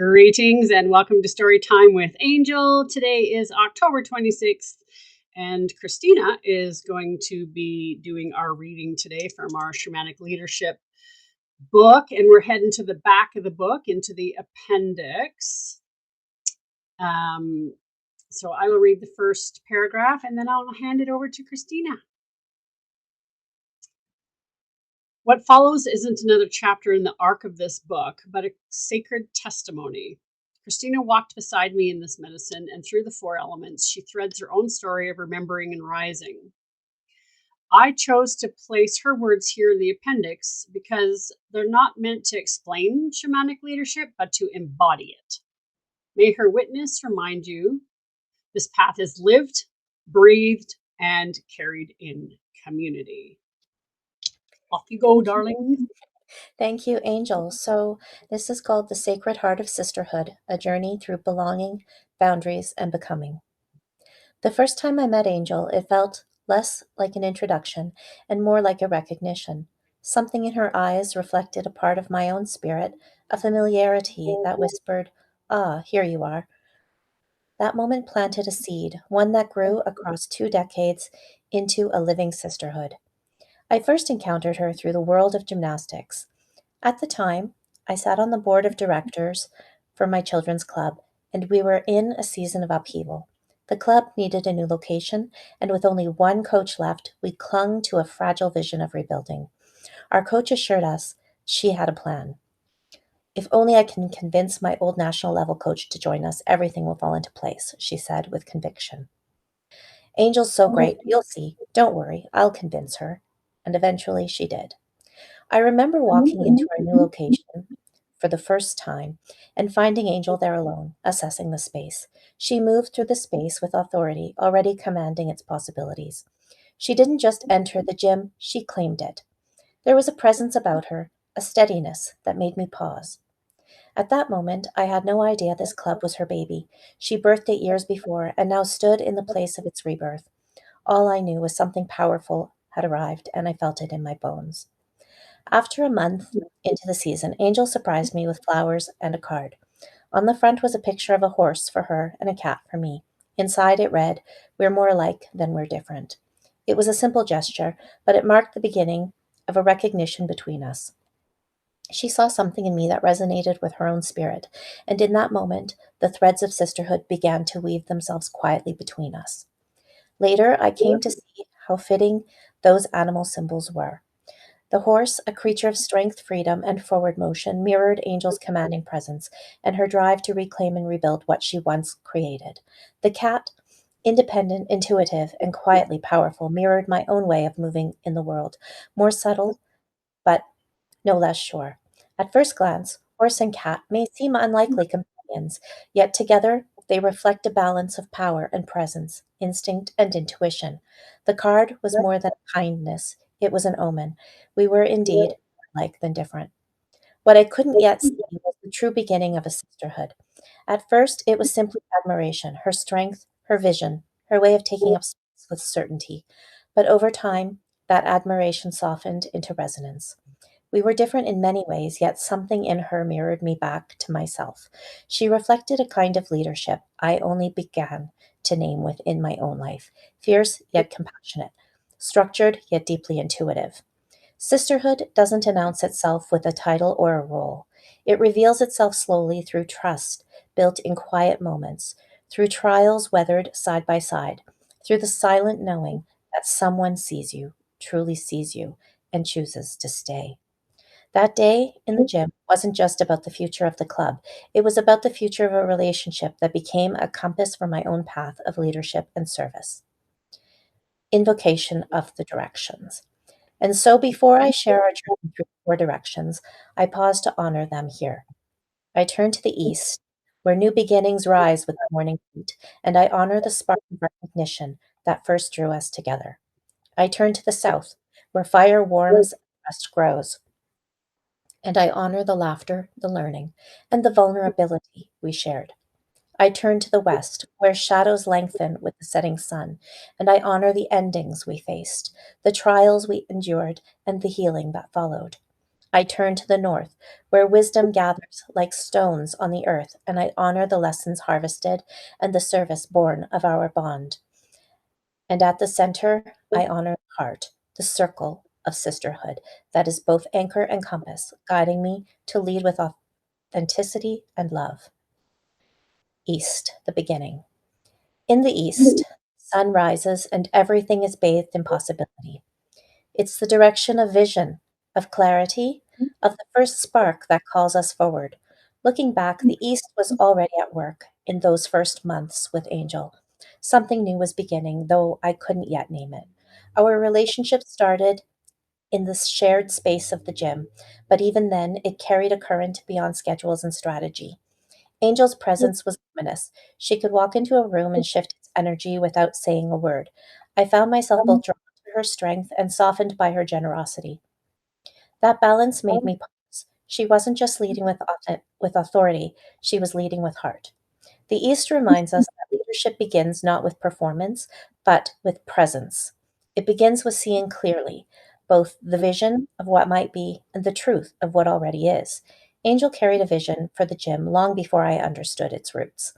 Greetings and welcome to Storytime with Angel. Today is October 26th, and Kristina is going to be doing our reading today from our Shamanic Leadership book, and we're heading to the back of the book into the appendix. So I will read the first paragraph and then I'll hand it over to Kristina. What follows isn't another chapter in the arc of this book, but a sacred testimony. Kristina walked beside me in this medicine, and through the four elements, she threads her own story of remembering and rising. I chose to place her words here in the appendix because they're not meant to explain shamanic leadership, but to embody it. May her witness remind you this path is lived, breathed, and carried in community. Off you go, darling. Thank you, Angel. So this is called The Sacred Heart of Sisterhood, a journey through belonging, boundaries, and becoming. The first time I met Angel, it felt less like an introduction and more like a recognition. Something in her eyes reflected a part of my own spirit, a familiarity that whispered, "Ah, here you are." That moment planted a seed, one that grew across 2 decades into a living sisterhood. I first encountered her through the world of gymnastics. At the time, I sat on the board of directors for my children's club, and we were in a season of upheaval. The club needed a new location, and with only one coach left, we clung to a fragile vision of rebuilding. Our coach assured us she had a plan. "If only I can convince my old national level coach to join us, everything will fall into place," she said with conviction. "Angel's so great, you'll see. Don't worry, I'll convince her." And eventually she did. I remember walking into our new location for the first time and finding Angel there alone, assessing the space. She moved through the space with authority, already commanding its possibilities. She didn't just enter the gym, she claimed it. There was a presence about her, a steadiness that made me pause. At that moment, I had no idea this club was her baby. She birthed it years before and now stood in the place of its rebirth. All I knew was something powerful had arrived, and I felt it in my bones. After a month into the season, Angel surprised me with flowers and a card. On the front was a picture of a horse for her and a cat for me. Inside it read, "We're more alike than we're different." It was a simple gesture, but it marked the beginning of a recognition between us. She saw something in me that resonated with her own spirit, and in that moment, the threads of sisterhood began to weave themselves quietly between us. Later, I came to see how fitting those animal symbols were. The horse, a creature of strength, freedom, and forward motion, mirrored Angel's commanding presence and her drive to reclaim and rebuild what she once created. The cat, independent, intuitive, and quietly powerful, mirrored my own way of moving in the world, more subtle, but no less sure. At first glance, horse and cat may seem unlikely companions, yet together they reflect a balance of power and presence, instinct and intuition. The card was more than kindness, it was an omen. We were indeed more alike than different. What I couldn't yet see was the true beginning of a sisterhood. At first, it was simply admiration, her strength, her vision, her way of taking up space with certainty. But over time, that admiration softened into resonance. We were different in many ways, yet something in her mirrored me back to myself. She reflected a kind of leadership I only began to name within my own life, fierce yet compassionate, structured yet deeply intuitive. Sisterhood doesn't announce itself with a title or a role. It reveals itself slowly through trust, built in quiet moments, through trials weathered side by side, through the silent knowing that someone sees you, truly sees you, and chooses to stay. That day in the gym wasn't just about the future of the club. It was about the future of a relationship that became a compass for my own path of leadership and service. Invocation of the directions. And so before I share our journey through the four directions, I pause to honor them here. I turn to the east, where new beginnings rise with the morning heat, and I honor the spark of recognition that first drew us together. I turn to the south, where fire warms and trust grows, and I honor the laughter, the learning, and the vulnerability we shared. I turn to the west, where shadows lengthen with the setting sun, and I honor the endings we faced, the trials we endured, and the healing that followed. I turn to the north, where wisdom gathers like stones on the earth, and I honor the lessons harvested and the service born of our bond. And at the center, I honor the heart, the circle of sisterhood that is both anchor and compass, guiding me to lead with authenticity and love. East, the beginning. In the east, sun rises and everything is bathed in possibility. It's the direction of vision, of clarity, of the first spark that calls us forward. Looking back, the East was already at work in those first months with Angel. Something new was beginning, though I couldn't yet name it. Our relationship started in the shared space of the gym, but even then, it carried a current beyond schedules and strategy. Angel's presence was luminous. She could walk into a room and shift its energy without saying a word. I found myself both drawn to her strength and softened by her generosity. That balance made me pause. She wasn't just leading with authority, she was leading with heart. The East reminds us that leadership begins not with performance, but with presence. It begins with seeing clearly both the vision of what might be and the truth of what already is. Angel carried a vision for the gym long before I understood its roots.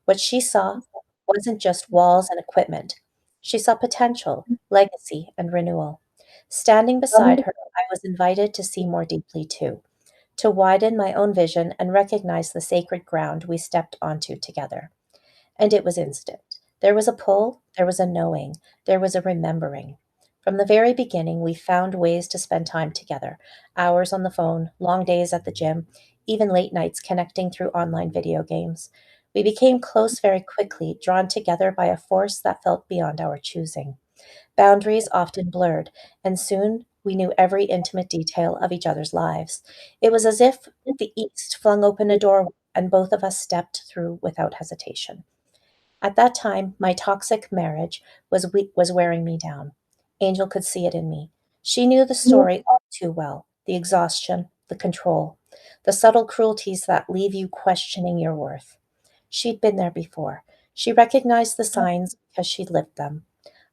What she saw wasn't just walls and equipment. She saw potential, legacy, and renewal. Standing beside her, I was invited to see more deeply too, to widen my own vision and recognize the sacred ground we stepped onto together. And it was instant. There was a pull, there was a knowing, there was a remembering. From the very beginning, we found ways to spend time together, hours on the phone, long days at the gym, even late nights connecting through online video games. We became close very quickly, drawn together by a force that felt beyond our choosing. Boundaries often blurred, and soon we knew every intimate detail of each other's lives. It was as if the East flung open a door and both of us stepped through without hesitation. At that time, my toxic marriage was wearing me down. Angel could see it in me. She knew the story all too well, the exhaustion, the control, the subtle cruelties that leave you questioning your worth. She'd been there before. She recognized the signs because she'd lived them.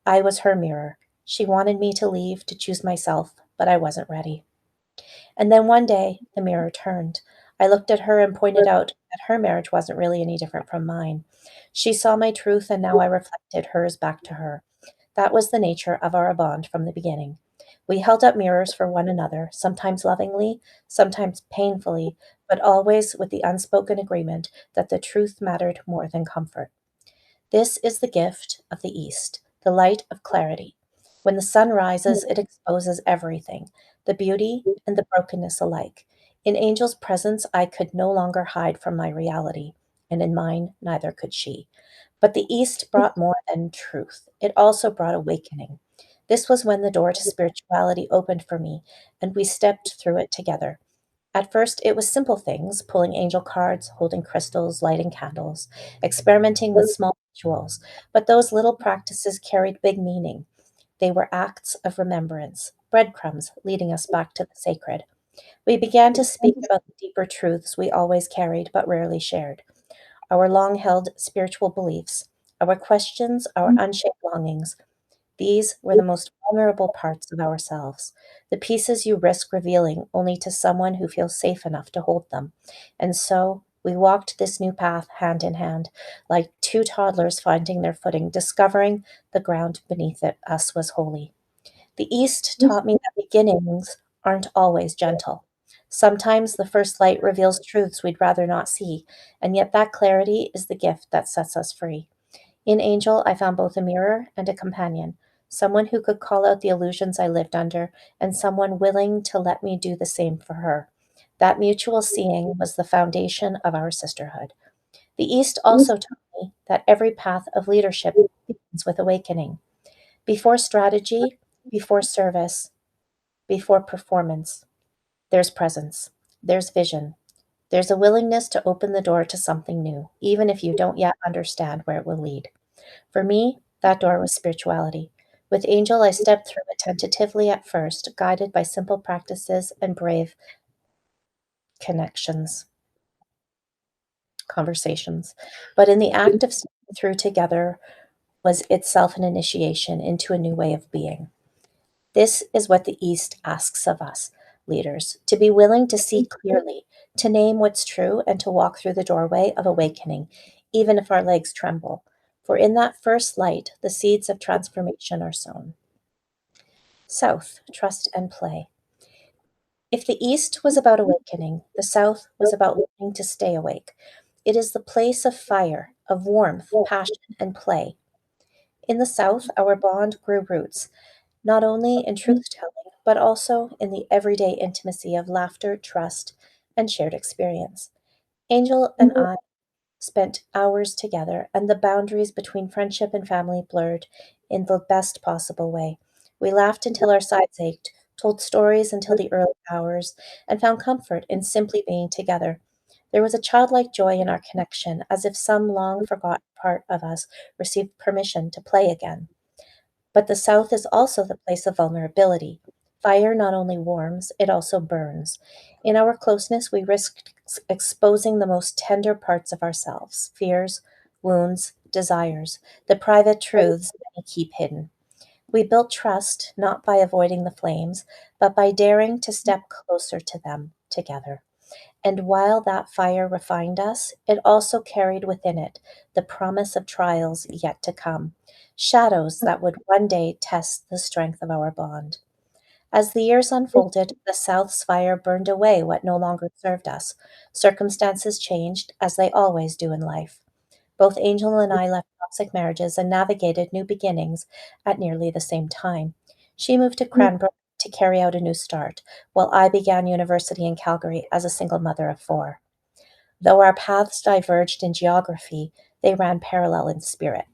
I was her mirror. She wanted me to leave, to choose myself, but I wasn't ready. And then one day, the mirror turned. I looked at her and pointed out that her marriage wasn't really any different from mine. She saw my truth, and now I reflected hers back to her. That was the nature of our bond from the beginning. We held up mirrors for one another, sometimes lovingly, sometimes painfully, but always with the unspoken agreement that the truth mattered more than comfort. This is the gift of the East, the light of clarity. When the sun rises, it exposes everything, the beauty and the brokenness alike. In Angel's presence, I could no longer hide from my reality, and in mine, neither could she. But the East brought more than truth, it also brought awakening. This was when the door to spirituality opened for me, and we stepped through it together. At first, it was simple things pulling angel cards, holding crystals, lighting candles, experimenting with small rituals. But those little practices carried big meaning. They were acts of remembrance, breadcrumbs leading us back to the sacred. We began to speak about the deeper truths we always carried but rarely shared, our long held spiritual beliefs, our questions, our unshaped longings. These were the most vulnerable parts of ourselves, the pieces you risk revealing only to someone who feels safe enough to hold them. And so we walked this new path hand in hand, like two toddlers finding their footing, discovering the ground beneath us was holy. The East taught me that beginnings aren't always gentle. Sometimes the first light reveals truths we'd rather not see, and yet that clarity is the gift that sets us free. In Angel, I found both a mirror and a companion, someone who could call out the illusions I lived under, and someone willing to let me do the same for her. That mutual seeing was the foundation of our sisterhood. The East also taught me that every path of leadership begins with awakening. Before strategy, before service, before performance, there's presence, there's vision, there's a willingness to open the door to something new, even if you don't yet understand where it will lead. For me, that door was spirituality. With Angel, I stepped through it tentatively at first, guided by simple practices and brave connections, conversations. But in the act of stepping through together was itself an initiation into a new way of being. This is what the East asks of us, leaders, to be willing to see clearly, to name what's true, and to walk through the doorway of awakening, even if our legs tremble. For in that first light, the seeds of transformation are sown. South, trust and play. If the East was about awakening, the South was about learning to stay awake. It is the place of fire, of warmth, passion, and play. In the South, our bond grew roots, not only in truth telling, but also in the everyday intimacy of laughter, trust, and shared experience. Angel and I spent hours together, and the boundaries between friendship and family blurred in the best possible way. We laughed until our sides ached, told stories until the early hours, and found comfort in simply being together. There was a childlike joy in our connection, as if some long forgotten part of us received permission to play again. But the South is also the place of vulnerability. Fire not only warms, it also burns. In our closeness, we risked exposing the most tender parts of ourselves: fears, wounds, desires, the private truths many keep hidden. We built trust not by avoiding the flames, but by daring to step closer to them together. And while that fire refined us, it also carried within it the promise of trials yet to come, shadows that would one day test the strength of our bond. As the years unfolded, the South's fire burned away what no longer served us. Circumstances changed, as they always do in life. Both Angel and I left toxic marriages and navigated new beginnings at nearly the same time. She moved to Cranbrook to carry out a new start, while I began university in Calgary as a single mother of four. Though our paths diverged in geography, they ran parallel in spirit.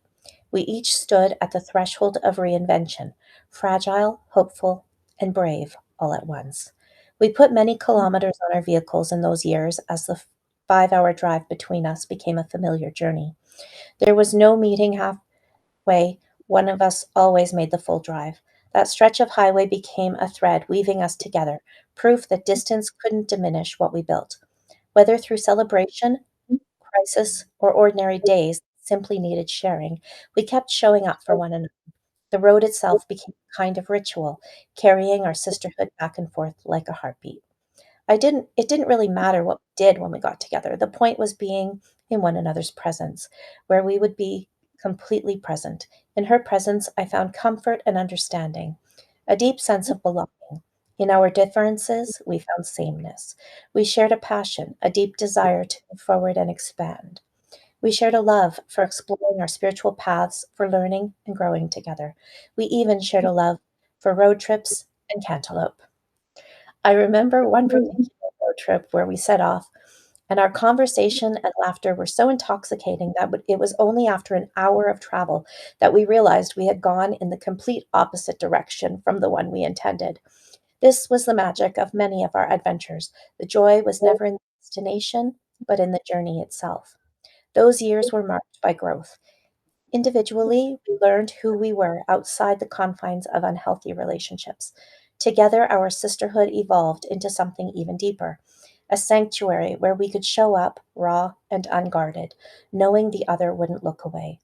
We each stood at the threshold of reinvention, fragile, hopeful, and brave all at once. We put many kilometers on our vehicles in those years as the 5 hour drive between us became a familiar journey. There was no meeting halfway, one of us always made the full drive. That stretch of highway became a thread weaving us together, proof that distance couldn't diminish what we built. Whether through celebration, crisis, or ordinary days that simply needed sharing, we kept showing up for one another. The road itself became a kind of ritual, carrying our sisterhood back and forth like a heartbeat. It didn't really matter what we did when we got together. The point was being in one another's presence, where we would be completely present. In her presence, I found comfort and understanding, a deep sense of belonging. In our differences, we found sameness. We shared a passion, a deep desire to move forward and expand. We shared a love for exploring our spiritual paths, for learning and growing together. We even shared a love for road trips and cantaloupe. I remember one particular road trip where we set off, and our conversation and laughter were so intoxicating that it was only after an hour of travel that we realized we had gone in the complete opposite direction from the one we intended. This was the magic of many of our adventures. The joy was never in the destination, but in the journey itself. Those years were marked by growth. Individually, we learned who we were outside the confines of unhealthy relationships. Together, our sisterhood evolved into something even deeper, a sanctuary where we could show up raw and unguarded, knowing the other wouldn't look away.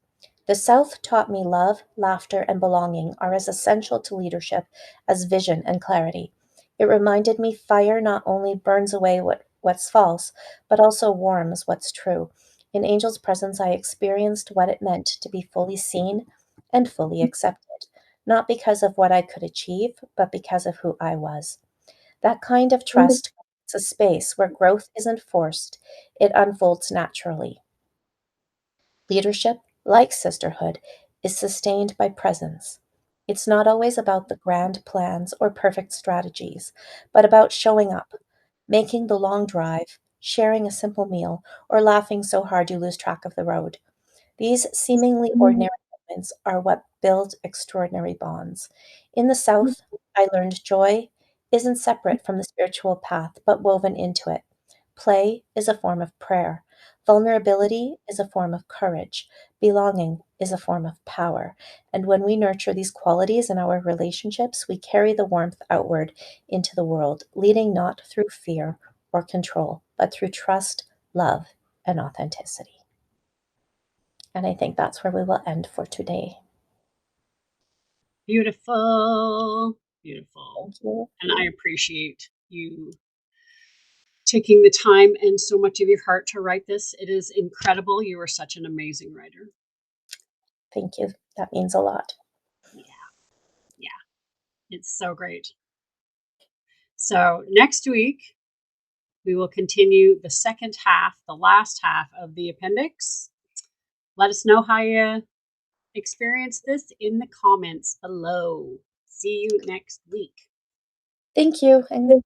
The South taught me love, laughter, and belonging are as essential to leadership as vision and clarity. It reminded me fire not only burns away what's false, but also warms what's true. In Angel's presence, I experienced what it meant to be fully seen and fully accepted, not because of what I could achieve, but because of who I was. That kind of trust creates a space where growth isn't forced, it unfolds naturally. Leadership, like sisterhood, is sustained by presence. It's not always about the grand plans or perfect strategies, but about showing up, making the long drive, sharing a simple meal, or laughing so hard you lose track of the road. These seemingly ordinary moments are what build extraordinary bonds. In the South, I learned joy isn't separate from the spiritual path, but woven into it. Play is a form of prayer. Vulnerability is a form of courage. Belonging is a form of power. And when we nurture these qualities in our relationships, we carry the warmth outward into the world, leading not through fear or control, but through trust, love, and authenticity. And I think that's where we will end for today. Beautiful. Beautiful. Thank you. And I appreciate you taking the time and so much of your heart to write this. It is incredible. You are such an amazing writer. Thank you. That means a lot. Yeah. Yeah. It's so great. So next week, we will continue the second half, the last half of the appendix. Let us know how you experience this in the comments below. See you next week. Thank you. And